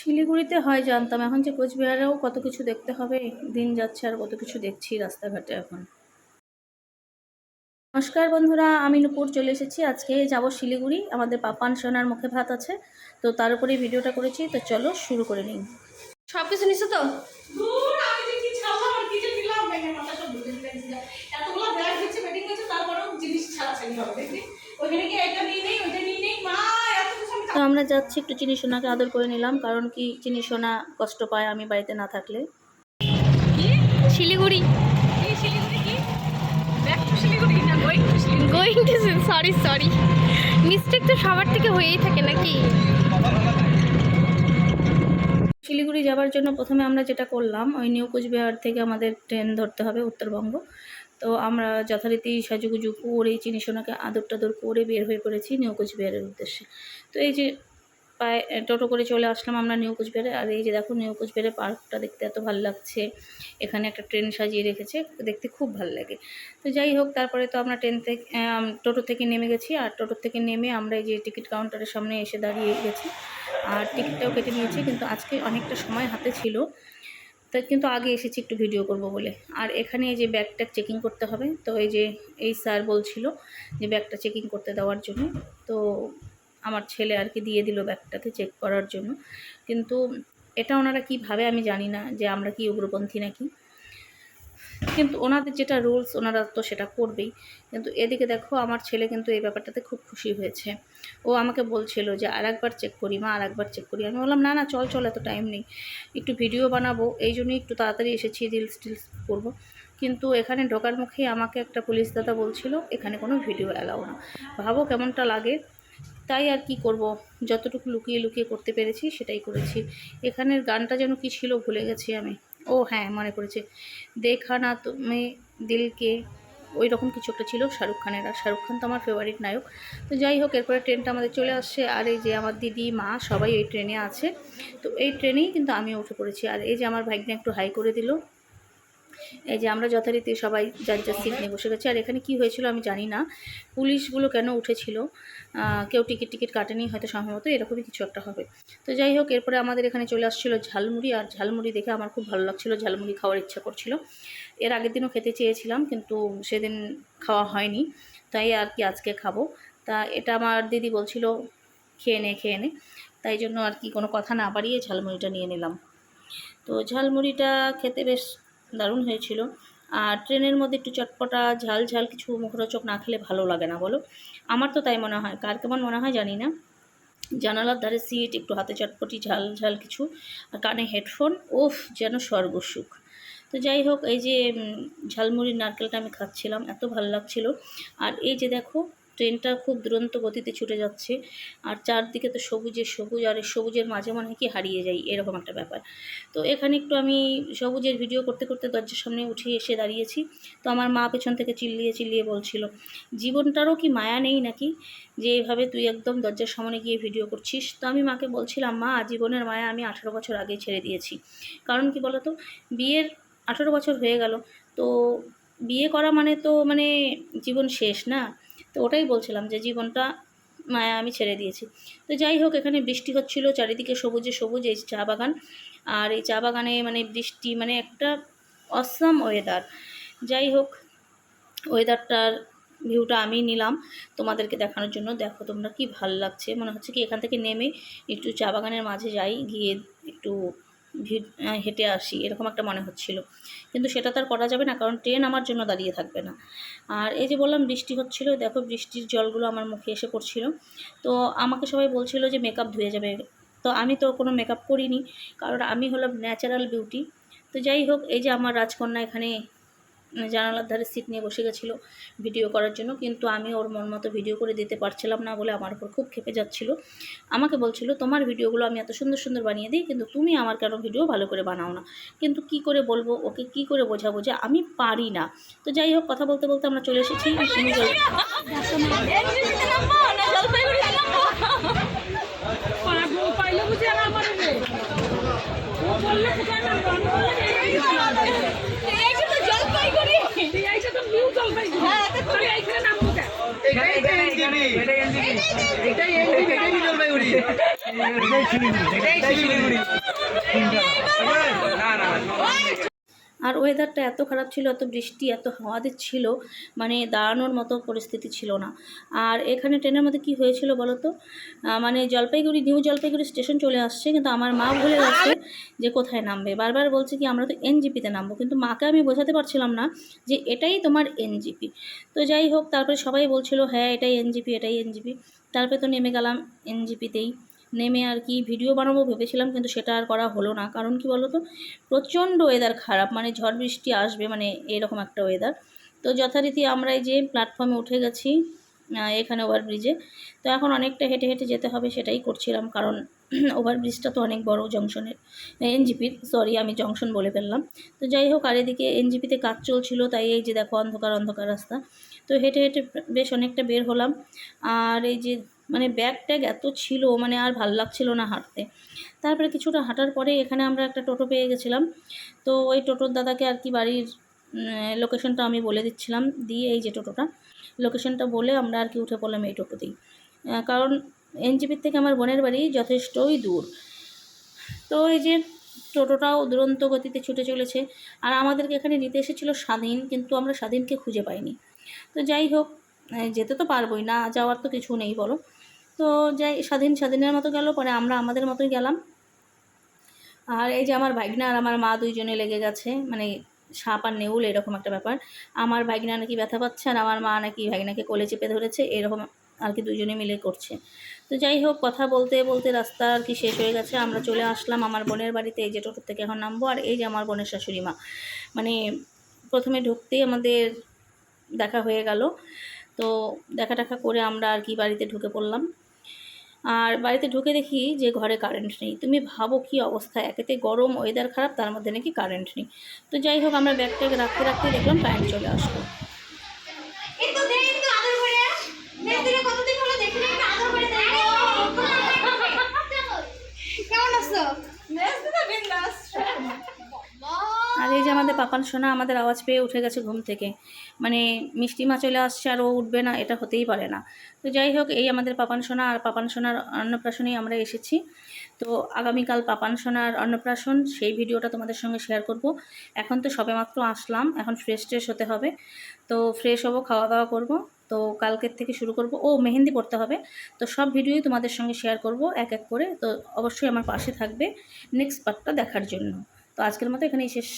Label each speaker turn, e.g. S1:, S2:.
S1: শিলিগুড়িতে হয় জানতাম, এখন যে কোচবিহারেও কত কিছু দেখতে হবে, দিন যাচ্ছে আর কত কিছু দেখছি রাস্তাঘাটে এখন। নমস্কার বন্ধুরা, আমি নূপুর চলে এসেছি। আজকে যাব শিলিগুড়ি, আমাদের পাপান সোনার মুখে ভাত আছে, তো তার উপরেই ভিডিওটা করেছি। তো চলো শুরু করে নিই। সব কিছু নিছো তো? তো আমরা যাচ্ছি, একটু চিনি সোনাকে আদর করে নিলাম, কারণ কি চিনি সোনা কষ্ট পায় আমি বাড়িতে না থাকলে। Siliguri going to sorry mistake তো সবার থেকে হয়েই থাকে নাকি। শিলিগুড়ি যাওয়ার জন্য প্রথমে আমরা যেটা করলাম, ওই নিউ কোচবিহার থেকে আমাদের ট্রেন ধরতে হবে উত্তরবঙ্গ। তো আমরা যথারীতি সাজুগুজু করে চিনি সোনাকে আদর টাদর করে বের হয়ে পড়েছি নিউ কোচবিহারের উদ্দেশ্যে। তো এই যে পায়ে টোটো করে চলে আসলাম আমরা নিউ কোচবিহারে। আর এই যে দেখো নিউ কোচবিহারের পার্কটা দেখতে এত ভালো লাগছে, এখানে একটা ট্রেন সাজিয়ে রেখেছে, দেখতে খুব ভালো লাগে। তো যাই হোক, তারপরে তো আমরা টোটো থেকে নেমে গেছি। আর টোটো থেকে নেমে আমরা এই যে টিকিট কাউন্টারের সামনে এসে দাঁড়িয়ে গেছি, আর টিকিটটাও কেটে নিয়েছি। কিন্তু আজকে অনেকটা সময় হাতে ছিল, তা কিন্তু আগে এসেছি একটু ভিডিও করব বলে। আর এখানে এই যে ব্যাগটা চেকিং করতে হবে, তো এই স্যার বলছিল যে ব্যাগটা চেকিং করতে দেওয়ার জন্য। তো আমার ছেলে আর কি দিয়ে দিল ব্যাগটাতে চেক করার জন্য। কিন্তু এটা ওনারা কী ভাবে আমি জানি না, যে আমরা কি উগ্রপন্থী নাকি, কিন্তু ওনাদের যেটা রুলস ওনারা তো সেটা করবেই। কিন্তু এদিকে দেখো আমার ছেলে কিন্তু এই ব্যাপারটাতে খুব খুশি হয়েছে। ও আমাকে বলছিল যে আরেকবার চেক করি মা, আরেকবার চেক করি। আমি বললাম না চল এত টাইম নেই, একটু ভিডিও বানাবো, এই জন্যই একটু তাড়াতাড়ি এসেছি, রিলস টিলস করবো। কিন্তু এখানে ঢোকার মুখেই আমাকে একটা পুলিশ দাদা বলছিল এখানে কোনো ভিডিও অ্যালাউ না। ভাবো কেমনটা লাগে। তাই আর কি করব, যতটুকু লুকিয়ে লুকিয়ে করতে পেরেছি সেটাই করেছি। এখানের গানটা যেন কি ছিল ভুলে গেছি আমি। ও হ্যাঁ, মনে পড়েছে, দেখা না তুমি দিলকে, ওই রকম কিছু একটা ছিল শাহরুখ খানের। আর শাহরুখ খান তো আমার ফেভারিট নায়ক। তো যাই হোক, এরপরে ট্রেনটা আমাদের চলে আসছে। আর এই যে আমার দিদি মা সবাই এই ট্রেনে আছে। তো এই ট্রেনেই কিন্তু আমিও উঠে পড়েছি। আর এই যে আমার ভাইগনা একটু হাই করে দিল। এই যে আমরা যথারীতি সবাই যার সিট নিয়ে বসে গেছি। আর এখানে কি হয়েছিল আমি জানি না, পুলিশগুলো কেন উঠেছিল, কেউ টিকিট কাটেনি হয়তো, সম্ভবত এরকমই কিছু একটা হবে। তো যাই হোক, এরপরে আমাদের এখানে চলে আসছিল ঝালমুড়ি। আর ঝালমুড়ি দেখে আমার খুব ভালো লাগছিল, ঝালমুড়ি খাওয়ার ইচ্ছা করছিল। এর আগের দিনও খেতে চেয়েছিলাম, কিন্তু সেদিন খাওয়া হয়নি, তাই আর কি আজকে খাবো। তা এটা আমার দিদি বলছিল খেয়ে নে, তাই জন্য আর কি কোনো কথা না বাড়িয়ে ঝালমুড়িটা নিয়ে নিলাম। তো ঝালমুড়িটা খেতে বেশ দারুণ হয়েছিল। আর ট্রেনের মধ্যে একটু চটপটা ঝাল কিছু মুখরোচক না খেলে ভালো লাগে না বলো, আমার তো তাই মনে হয়। কার কেমন মনে হয় জানি না। জানালার ধারে সিট, একটু হাতে চটপটি ঝাল কিছু, আর কানে হেডফোন, ওফ যেন স্বর্গসুখ। তো যাই হোক, এই যে ঝালমুড়ির নারকেলটা আমি খাচ্ছিলাম, এত ভালো লাগছিল। আর এই যে দেখো ট্রেনটা খুব দুরন্ত গতিতে ছুটে যাচ্ছে, আর চারদিকে তো সবুজ, আর এই সবুজের মাঝে মনে হয় কি হারিয়ে যাই, এরকম একটা ব্যাপার। তো এখানে একটু আমি সবুজের ভিডিও করতে করতে দরজার সামনে উঠে এসে দাঁড়িয়েছি। তো আমার মা পেছন থেকে চিল্লিয়ে বলছিল, জীবনটারও কি মায়া নেই নাকি, যে এইভাবে তুই একদম দরজার সামনে গিয়ে ভিডিও করছিস। তো আমি মাকে বলছিলাম, মা জীবনের মায়া আমি 18 বছর আগে ছেড়ে দিয়েছি। কারণ কি বলতো, বিয়ের 18 বছর হয়ে গেল, তো বিয়ে করা মানে তো মানে জীবন শেষ না। তো ওটাই বলছিলাম যে জীবনটা মায়া আমি ছেড়ে দিয়েছি। তো যাই হোক, এখানে বৃষ্টি হচ্ছিল, চারিদিকে সবুজ, এই চা বাগান। আর এই চা বাগানে মানে বৃষ্টি, মানে একটা অসাম ওয়েদার। যাই হোক, ওয়েদারটার ভিউটা আমি নিলাম তোমাদেরকে দেখানোর জন্য। দেখো তোমরা কি ভাল লাগছে, মনে হচ্ছে কি এখান থেকে নেমে একটু চা বাগানের মাঝে যাই, গিয়ে একটু হেঁটে আসি, এরকম একটা মনে হচ্ছিল। কিন্তু সেটা তো আর করা যাবে না, কারণ ট্রেন আমার জন্য দাঁড়িয়ে থাকবে না। আর এই যে বললাম বৃষ্টি হচ্ছিল, দেখো বৃষ্টির জলগুলো আমার মুখে এসে পড়ছিল। তো আমাকে সবাই বলছিল যে মেকআপ ধুয়ে যাবে, তো আমি তো কোনো মেকআপ করিনি, কারণ আমি হলাম ন্যাচারাল বিউটি। তো যাই হোক, এই যে আমার রাজকন্যা এখানে জানালার ধারে সিট নিয়ে বসে গেছিলো ভিডিও করার জন্য, কিন্তু আমি ওর মন মতো ভিডিও করে দিতে পারছিলাম না বলে আমার উপর খুব ক্ষেপে যাচ্ছিল। আমাকে বলছিল তোমার ভিডিওগুলো আমি এত সুন্দর বানিয়ে দিই, কিন্তু তুমি আমার কেন ভিডিও ভালো করে বানাও না। কিন্তু কি করে বলবো ওকে, কি করে বোঝাবো যে আমি পারি না। তো যাই হোক, কথা বলতে বলতে আমরা চলে এসেছি আর ওয়েদারটা এত খারাপ ছিল, এত বৃষ্টি, এত হাওয়া দিচ্ছিল, মানে দাঁড়ানোর মতো পরিস্থিতি ছিল না। আর এখানে ট্রেনের মধ্যে কি হয়েছিল বলো তো, মানে জলপাইগুড়ি, নিউ জলপাইগুড়ি স্টেশন চলে আসছে, কিন্তু আমার মা ভুলে গেছে যে কোথায় নামবে। বারবার বলছে কি আমরা তো এনজিপিতে নামবো, কিন্তু মাকে আমি বোঝাতে পারছিলাম না যে এটাই তোমার এনজিপি। তো যাই হোক, তারপরে সবাই বলছিল হ্যাঁ এটাই এনজিপি, এটাই এনজিপি। তারপরে তো নেমে গেলাম এনজিপিতেই। নেমে আর কি ভিডিও বানাবো ভেবেছিলাম, কিন্তু সেটা আর করা হলো না। কারণ কি বলো তো, প্রচণ্ড ওয়েদার খারাপ, মানে ঝড় বৃষ্টি আসবে, মানে এরকম একটা ওয়েদার। তো যথারীতি আমরা এই যে প্ল্যাটফর্মে উঠে গেছি এখানে ওভারব্রিজে। তো এখন অনেকটা হেঁটে হেঁটে যেতে হবে, সেটাই করছিলাম, কারণ ওভারব্রিজটা তো অনেক বড় জংশনের, এনজিপির, সরি আমি জংশন বলে ফেললাম। তো যাই হোক, আর এদিকে এনজিপিতে কাজ চলছিল, তাই এই যে দেখো অন্ধকার অন্ধকার রাস্তা। তো হেঁটে হেঁটে বেশ অনেকটা বের হলাম। আর এই যে মানে ব্যাগ ট্যাগ এত ছিল, মানে আর ভাল লাগছিল না হাঁটতে। তারপরে কিছুটা হাঁটার পরে এখানে আমরা একটা টোটো পেয়ে গেছিলাম। তো ওই টোটোর দাদাকে আর কি বাড়ির লোকেশনটা আমি বলে দিচ্ছিলাম, দিয়ে এই যে টোটোটা, লোকেশনটা বলে আমরা আর কি উঠে পড়লাম এই টোটোতেই। কারণ এনজিপির থেকে আমার বোনের বাড়ি যথেষ্টই দূর। তো এই যে টোটোটাও দুরন্ত গতিতে ছুটে চলেছে। আর আমাদেরকে এখানে নিতে এসেছিলো স্বাধীন, কিন্তু আমরা স্বাধীনকে খুঁজে পাইনি। তো যাই হোক, যেতে তো পারবোই না, যাওয়ার তো কিছু নেই বলো। তো যাই, স্বাধীনের মতো গেল, পরে আমরা আমাদের মতোই গেলাম। আর এই যে আমার ভাগনা আর আমার মা দুইজনে লেগে গেছে, মানে সাপ আর নেউল এরকম একটা ব্যাপার। আমার ভাগনা নাকি ব্যথা পাচ্ছে, আর আমার মা নাকি ভাগনাকে কোলে চেপে ধরেছে, এরকম আর কি দুজনে মিলে করছে। তো যাই হোক, কথা বলতে বলতে রাস্তা আর কি শেষ হয়ে গেছে, আমরা চলে আসলাম আমার বোনের বাড়িতে। এই যে টোটো থেকে এখন নামবো। আর এই যে আমার বোনের শাশুড়ি মা, মানে প্রথমে ঢুকতেই আমাদের দেখা হয়ে গেল। তো দেখা টাকা করে আমরা আর কি বাড়িতে ঢুকে পড়লাম। আর বাড়িতে ঢুকে দেখি যে ঘরে কারেন্ট নেই। তুমি ভাবো কি অবস্থা, একেতে গরম, ওয়েদার খারাপ, তার মধ্যে নাকি কারেন্ট নেই। তো যাই হোক, আমরা ব্যাগটাকে রাখতে রাখতে দেখলাম কারেন্ট চলে আসলো। আর এই যে আমাদের পাপান সোনা আমাদের আওয়াজ পেয়ে উঠে গেছে ঘুম থেকে, মানে মিষ্টি মা চলে আসছে আর ও উঠবে না, এটা হতেই পারে না। তো যাই হোক, এই আমাদের পাপান সোনা, আর পাপান সোনার অন্নপ্রাশনেই আমরা এসেছি। তো আগামীকাল পাপান সোনার অন্নপ্রাশন, সেই ভিডিওটা তোমাদের সঙ্গে শেয়ার করব। এখন তো সবেমাত্র আসলাম, এখন ফ্রেশ ট্রেশ হতে হবে। তো ফ্রেশ হবো, খাওয়া দাওয়া করব। তো কালকের থেকে শুরু করব, ও মেহেন্দি পড়তে হবে। তো সব ভিডিওই তোমাদের সঙ্গে শেয়ার করব এক এক করে। তো অবশ্যই আমার পাশে থাকবে নেক্সট পার্টটা দেখার জন্য। তো আজকের মতো এখানেই শেষ।